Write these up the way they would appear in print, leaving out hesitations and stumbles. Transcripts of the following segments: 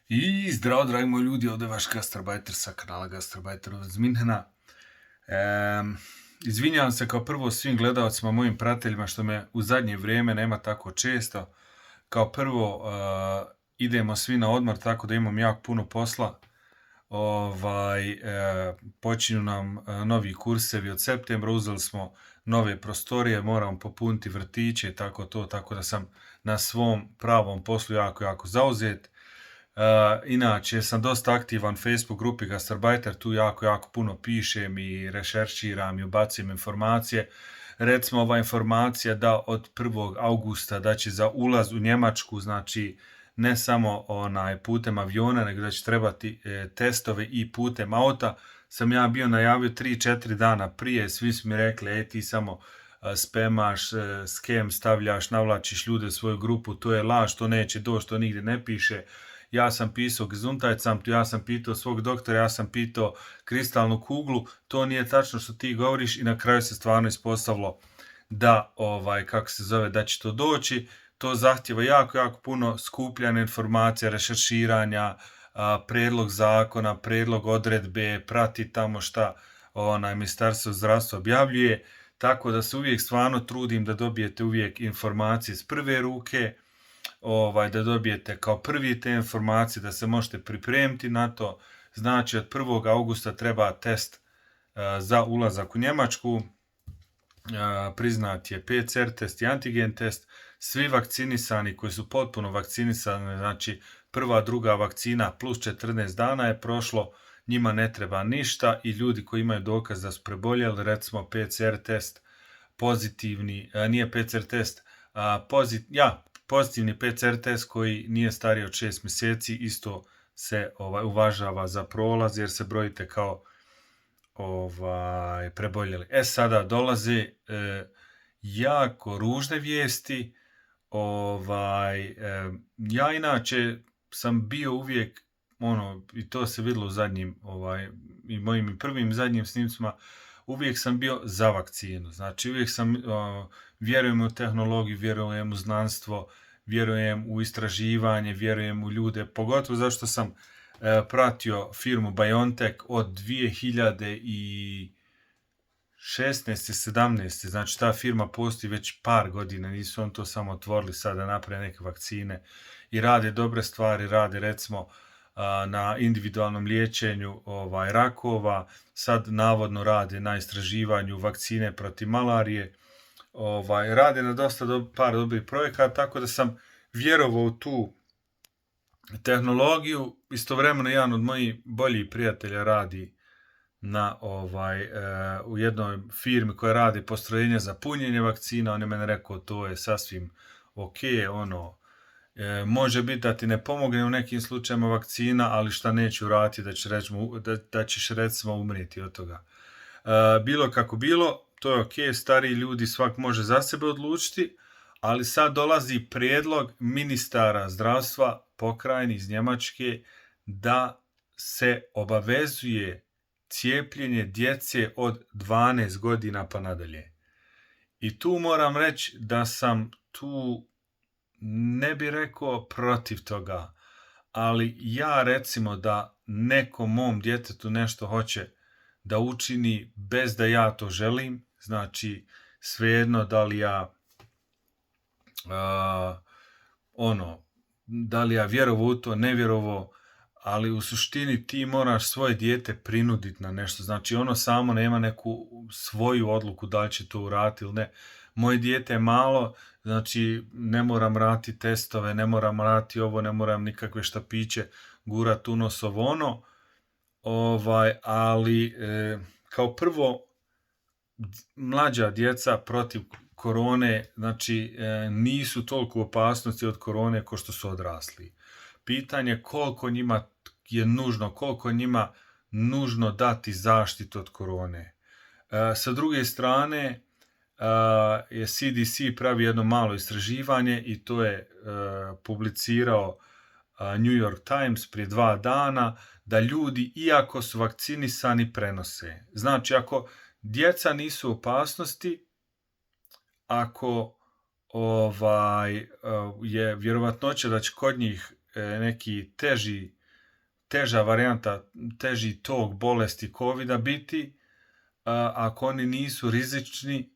I zdravo, dragi moji ljudi, ovdje je vaš gastarbajter sa kanala Gastarbajter iz Minhena. Izvinjavam se kao prvo svim gledalcima, mojim pratiteljima što me u zadnje vrijeme nema tako često. Kao prvo, idemo svi na odmor, tako da imam jako puno posla. Počinju nam novi kursevi od septembra, uzeli smo nove prostorije, moramo popuniti vrtiće i tako da sam na svom pravom poslu jako zauzet. Inače sam dosta aktivan u Facebook grupi Gastarbajter, tu jako puno pišem i rešerširam i ubacujem informacije. Recimo ova informacija da od 1. augusta da će za ulaz u Njemačku, znači ne samo putem aviona, nego da će trebati testove i putem auta, sam ja bio najavio 3-4 dana prije, svi su mi rekli, ti samo spemaš, skem stavljaš, navlačiš ljude u svoju grupu, to je laž, to neće doći, to nigdje ne piše. Ja sam pisao Gesundheitsamt, ja sam pitao svog doktora, ja sam pitao kristalnu kuglu, to nije tačno što ti govoriš i na kraju se stvarno ispostavilo da, da će to doći. To zahtjeva jako puno skupljanja informacija, rešerširanja, predlog zakona, predlog odredbe, prati tamo šta Ministarstvo zdravstva objavljuje, tako da se uvijek stvarno trudim da dobijete uvijek informacije s prve ruke, da dobijete kao prvi te informacije, da se možete pripremiti na to. Znači od 1. augusta treba test za ulazak u Njemačku, priznat je PCR test i antigen test. Svi vakcinisani koji su potpuno vakcinisani, znači prva, druga vakcina plus 14 dana je prošlo, njima ne treba ništa i ljudi koji imaju dokaz da su preboljeli, recimo PCR test pozitivni, nije PCR test, pozitivni PCR test koji nije stariji od 6 mjeseci isto se uvažava za prolaz jer se brojite kao preboljeli. Sada dolaze jako ružne vijesti. Ja inače sam bio uvijek, i to se vidjelo u zadnjim, i mojim prvim zadnjim snimcima, uvijek sam bio za vakcinu. Znači uvijek sam, vjerujem u tehnologiju, vjerujem u znanstvo, vjerujem u istraživanje, vjerujem u ljude, pogotovo zašto sam pratio firmu BioNTech od 2016. 17. Znači ta firma postoji već par godina, nisu on to samo otvorili sad da naprave neke vakcine i rade dobre stvari, rade recimo na individualnom liječenju rakova, sad navodno rade na istraživanju vakcine protiv malarije, rade na dosta par dobrih projekata, tako da sam vjerovao u tu tehnologiju. Istovremeno jedan od mojih boljih prijatelja radi u jednoj firmi koja radi postrojenje za punjenje vakcina. On je meni rekao to je sasvim ok, može biti da ti ne pomogne u nekim slučajima vakcina, ali šta neće uraditi da ćeš recimo umrijeti od toga. Bilo kako bilo, to je ok, stariji ljudi svak može za sebe odlučiti, ali sad dolazi prijedlog ministara zdravstva pokrajine iz Njemačke da se obavezuje cijepljenje djece od 12 godina pa nadalje. I tu moram reći da sam tu, ne bi rekao protiv toga, ali ja recimo da nekom mom djetetu nešto hoće da učini bez da ja to želim, znači svejedno da li ja vjerovao u to, ne vjerovao, ali u suštini ti moraš svoje dijete prinuditi na nešto. Znači ono samo nema neku svoju odluku da li će to uraditi ili ne. Moje dijete je malo, znači ne moram raditi testove, ne moram raditi ovo, ne moram nikakve štapiće gurati u nos ali kao prvo mlađa djeca protiv korone, znači nisu toliko opasnosti od korone kao što su odrasli. Pitanje koliko njima je nužno, koliko njima nužno dati zaštitu od korone. Sa druge strane, je CDC pravi jedno malo istraživanje i to je publicirao New York Times prije 2 dana, da ljudi, iako su vakcinisani, prenose. Znači, ako djeca nisu u opasnosti, ako je vjerovatnoća da će kod njih neki teža varijanta, teži tok bolesti covida biti, ako oni nisu rizični,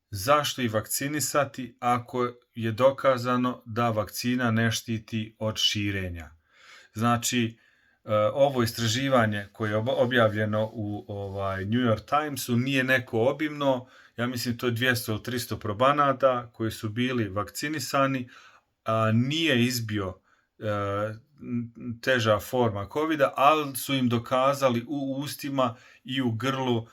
zašto ih vakcinisati ako je dokazano da vakcina ne štiti od širenja? Znači, ovo istraživanje koje je objavljeno u New York Timesu nije neko obimno, ja mislim to je 200 ili 300 probanata koji su bili vakcinisani, nije izbio teža forma covida, ali su im dokazali u ustima i u grlu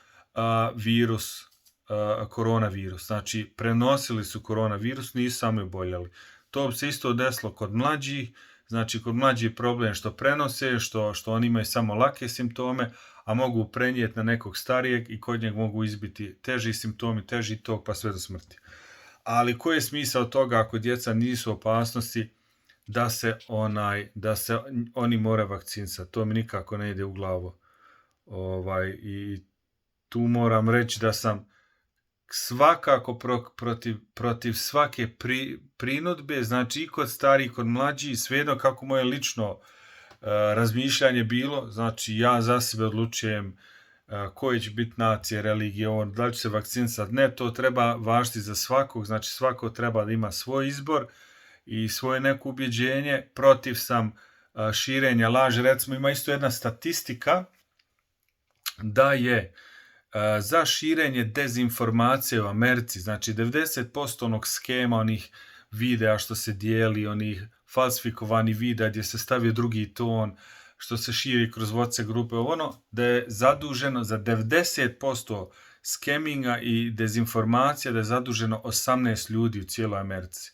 koronavirus. Znači, prenosili su koronavirus, nisu sami oboljeli. To bi se isto desilo kod mlađih. Znači, kod mlađih je problem što prenose, što oni imaju samo lake simptome, a mogu prenijeti na nekog starijeg i kod njeg mogu izbiti teži simptomi, teži tok, pa sve do smrti. Ali koji je smisao toga ako djeca nisu u opasnosti da se oni moraju vakcinisati? To mi nikako ne ide u glavu. I tu moram reći da sam svakako protiv svake prinudbe, znači i kod starih, i kod mlađih, svejedno kako moje lično razmišljanje bilo, znači ja za sebe odlučujem koje će biti nacije, religije, da li će se vakcinisati, ne, to treba važiti za svakog, znači svako treba da ima svoj izbor i svoje neko ubjeđenje. Protiv sam širenja laži. Recimo, ima isto jedna statistika da je za širenje dezinformacije u Americi, znači 90% onog skema, onih videa što se dijeli, onih falsifikovani videa gdje se stavio drugi ton, što se širi kroz WhatsApp grupe, da je zaduženo za 90% skeminga i dezinformacija, da je zaduženo 18 ljudi u cijeloj Americi.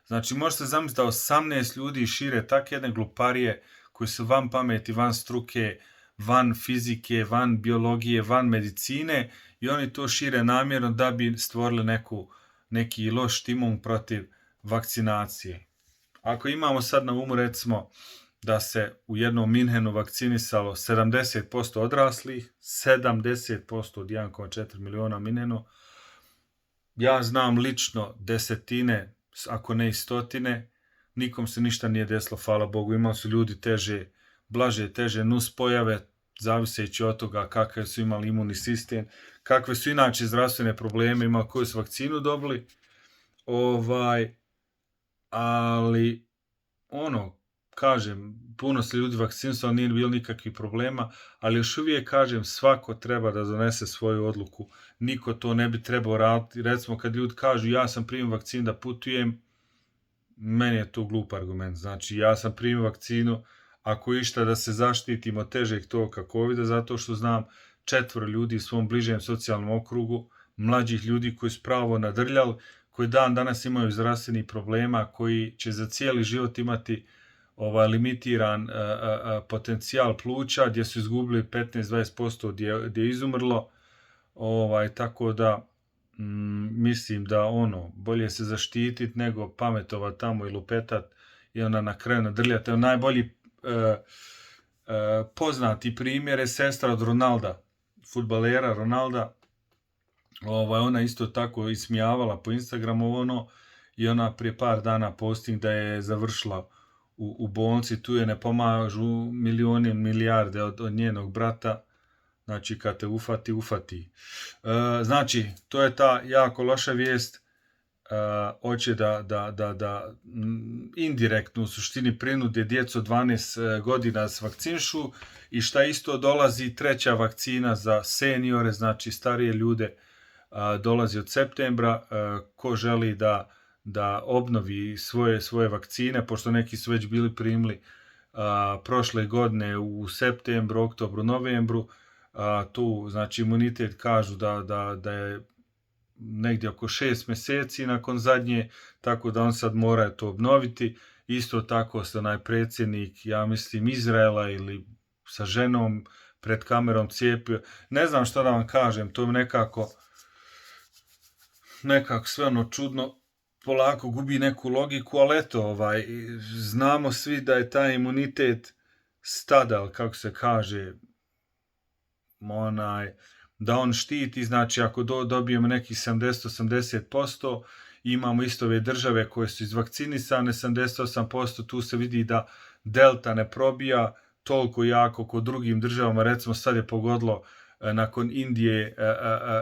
Znači, možete zamisliti da 18 ljudi šire takve jedne gluparije koji su van pameti, van struke, van fizike, van biologije, van medicine, i oni to šire namjerno da bi stvorili neki loš stimul protiv vakcinacije. Ako imamo sad na umu, recimo, da se u jednom Minhenu vakcinisalo 70% odraslih, 70% od 1,4 miliona Minhenu, ja znam lično desetine, ako ne i stotine, nikom se ništa nije desilo, hvala Bogu. Imali su ljudi blaže, teže nuspojave, zaviseći od toga kakav su imali imunni sistem, kakve su inače zdravstvene probleme imali, koju su vakcinu dobili. Ali, kažem, puno se ljudi vakcinisalo, nije bilo nikakvih problema, ali još uvijek, kažem, svako treba da donese svoju odluku. Niko to ne bi trebao raditi. Recimo, kad ljudi kažu ja sam primio vakcinu da putujem, meni je to glup argument. Znači, ja sam primio vakcinu ako išta da se zaštitim od težeg toka covida, zato što znam 4 ljudi u svom bližem socijalnom okrugu, mlađih ljudi koji su pravo nadrljali, koji dan danas imaju zdravstvenih problema, koji će za cijeli život imati limitiran potencijal pluća, gdje su izgubili 15-20%, gdje je izumrlo. Tako da mislim da bolje se zaštititi nego pametovat tamo i lupetat i onda na kraju nadrljati. Najbolji poznati primjer je sestra od Ronalda, fudbalera Ronalda. Ona isto tako ismijavala po Instagramu i ona prije par dana posting da je završila u bolnici, tu je ne pomažu milijoni, milijarde od njenog brata. Znači, kad te ufati. Znači, to je ta jako loša vijest. Hoće da indirektno u suštini prinude djecu od 12 godina s vakcinšu, i šta isto dolazi treća vakcina za seniore, znači starije ljude, dolazi od septembra. Ko želi da obnovi svoje vakcine, pošto neki su već bili primili prošle godine u septembru, oktobru, novembru, tu, znači, imunitet kažu da je negdje oko 6 mjeseci nakon zadnje, tako da on sad mora to obnoviti. Isto tako se predsjednik, ja mislim, Izraela ili sa ženom pred kamerom cijepio. Ne znam šta da vam kažem, to je nekako sve čudno, polako gubi neku logiku, ali eto, znamo svi da je taj imunitet stadal, kako se kaže, da on štiti. Znači, ako dobijemo nekih 70-80%, imamo isto ove države koje su izvakcinisane 78%, tu se vidi delta ne probija toliko jako kod drugim državama. Recimo sad je pogodilo nakon Indije,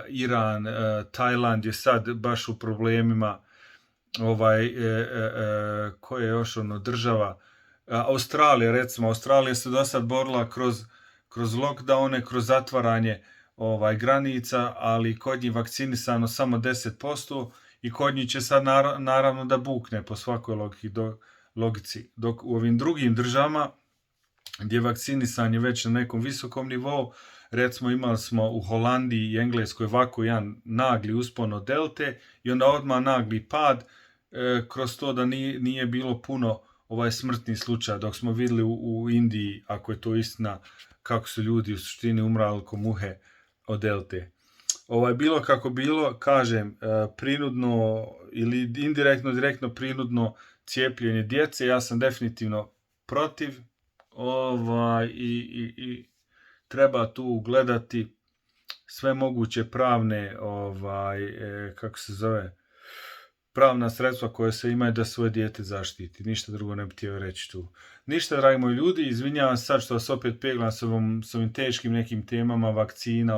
Iran, Tajland je sad baš u problemima, koja je još država, Australija recimo, Australija se do sad borila kroz lockdowne, kroz zatvaranje granica, ali kod njih vakcinisano samo 10% i kod njih će sad naravno da bukne po svakoj logici. Dok u ovim drugim državama gdje je vakcinisanje već na nekom visokom nivou, recimo imali smo u Holandiji i Engleskoj ovako jedan nagli uspon od delte i onda odmah nagli pad, kroz to da nije bilo puno smrtnih slučaja, dok smo vidjeli u Indiji, ako je to istina, kako su ljudi u suštini umrali ko muhe od delte. Bilo kako bilo, kažem, prinudno ili indirektno, direktno prinudno cijepljenje djece, ja sam definitivno protiv, i treba tu gledati sve moguće pravne, pravna sredstva koje se imaju da svoje dijete zaštiti. Ništa drugo ne bih htio reći tu. Ništa, dragi moji ljudi, izvinjavam se sad što vas opet peglam s ovim teškim nekim temama, vakcina,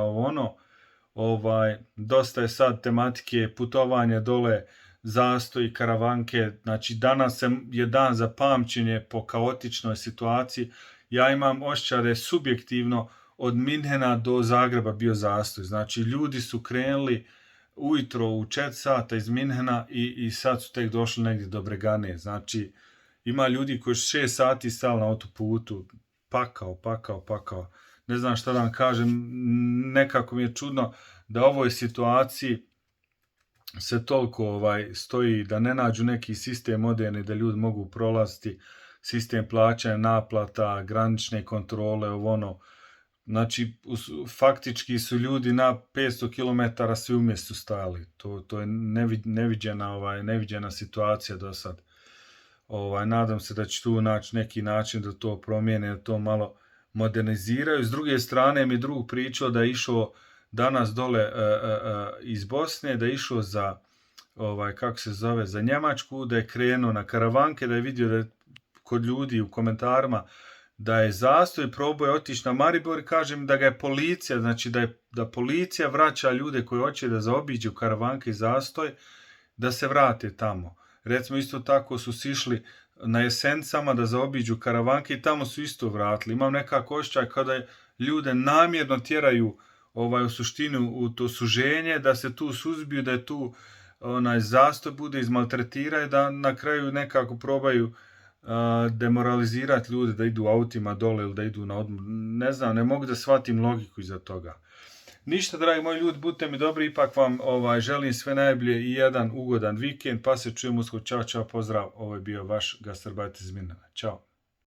dosta je sad tematike putovanja dole, zastoj, karavanke, znači danas je dan za pamćenje po kaotičnoj situaciji. Ja imam osjećaj da je subjektivno od Minhena do Zagreba bio zastoj, znači ljudi su krenuli ujutro u 4 sata iz Minhena i sad su tek došli negdje do Bregane, znači ima ljudi koji su 6 sati stali na autoputu, pakao. Ne znam šta da vam kažem, nekako mi je čudno da u ovoj situaciji se toliko stoji, da ne nađu neki sistem moderni da ljudi mogu prolaziti, sistem plaćanja, naplata, granične kontrole, znači faktički su ljudi na 500 km svi u mjestu stajali. To je neviđena situacija do sad. Nadam se da će tu naći neki način da to promijene, da to malo moderniziraju. S druge strane mi drug pričao da je išao danas dole iz Bosne, da je išao za za Njemačku, da je krenuo na karavanke, da je vidio da je kod ljudi u komentarima da je zastoj, probao je otići na Maribor i kažem da ga je policija, znači da policija vraća ljude koji hoće da zaobiđu karavanke i zastoj, da se vrate tamo. Recimo isto tako su sišli na Jesencama da zaobiđu karavanke i tamo su isto vratili. Imam nekako osjećaj kada ljude namjerno tjeraju u suštinu u to suženje, da se tu suzbiju, da je tu zastoj bude izmaltretiraju, da na kraju nekako probaju demoralizirati ljude da idu autima dole ili da idu na odmor. Ne znam, ne mogu da shvatim logiku iza toga. Ništa, dragi moji ljudi, budite mi dobri, ipak vam želim sve najbolje i jedan ugodan vikend, pa se čujemo uskoro. Ćao, pozdrav, ovo je bio vaš gastarbajter iz Minhena. Ćao.